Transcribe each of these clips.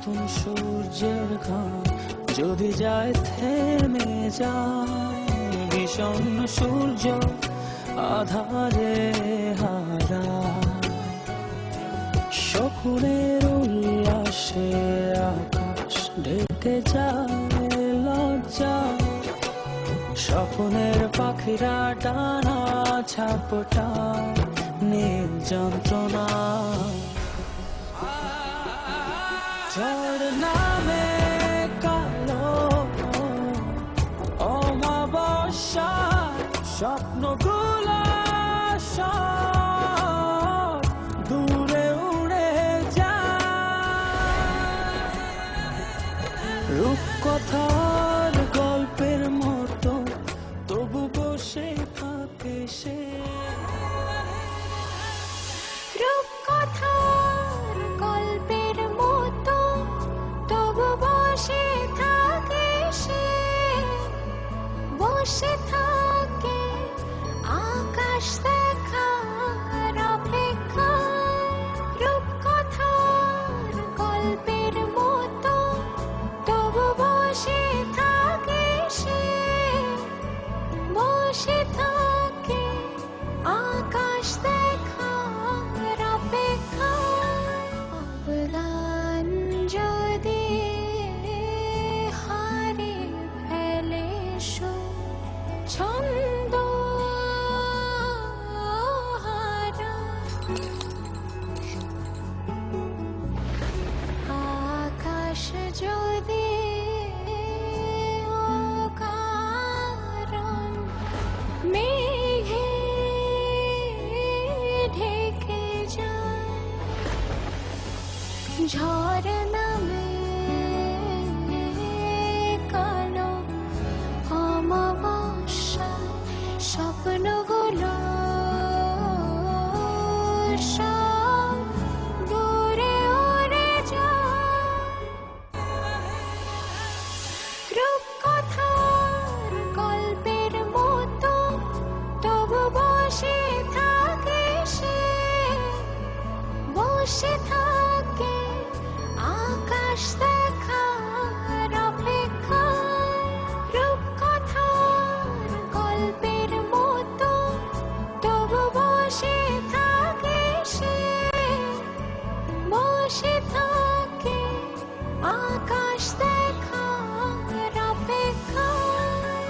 নতুন সূর্যের ঘাম যদি যায় থেমে যায়, বিষণ্ণ সূর্য আধারে হারায়। শকুনের উল্লাসে আকাশ ঢেকে যায় লজ্জা, স্বপ্নের পাখিরা ডানা ঝাপটায় নীল যন্ত্রণা। ঝড় নামে কালো অমাবস্যা, স্বপ্নগুলো সব দূরে উড়ে যায়। রূপকথার গল্পের মতো তবু বসে থাকে সে। রূপকথার গল্পের মতো তবু বসে থাকে সে, বসে থাকে আকাশ দেখার অপেক্ষায়। রূপকথার গল্পের মতো তবু বসে থাকে সে, বসে থাকে আকাশ দেখার অপেক্ষায়। অবদান যদি হারিয়ে ফেলে ছন্দ হারা, আকাশ যদি অকারণ মেঘে ঢেকে যায়, ঝড় নামে কালো অমাবস্যা, স্বপ্নগুলো সব দূরে উড়ে যায়। রূপকথার গল্পের মতো তবু বসে থাকে সে, বসে থাকে আকাশ দেখার অপেক্ষায়। রূপকথার গল্পের মতো তবু বসে থাকে সে, বসে থাকে আকাশ দেখার অপেক্ষায়।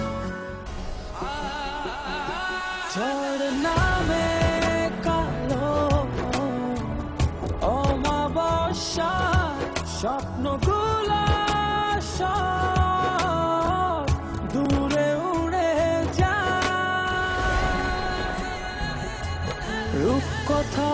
ঝড় নামে কালো অমাবস্যা, স্বপ্নগুলো সব দূরে উড়ে যায়। রূপকথা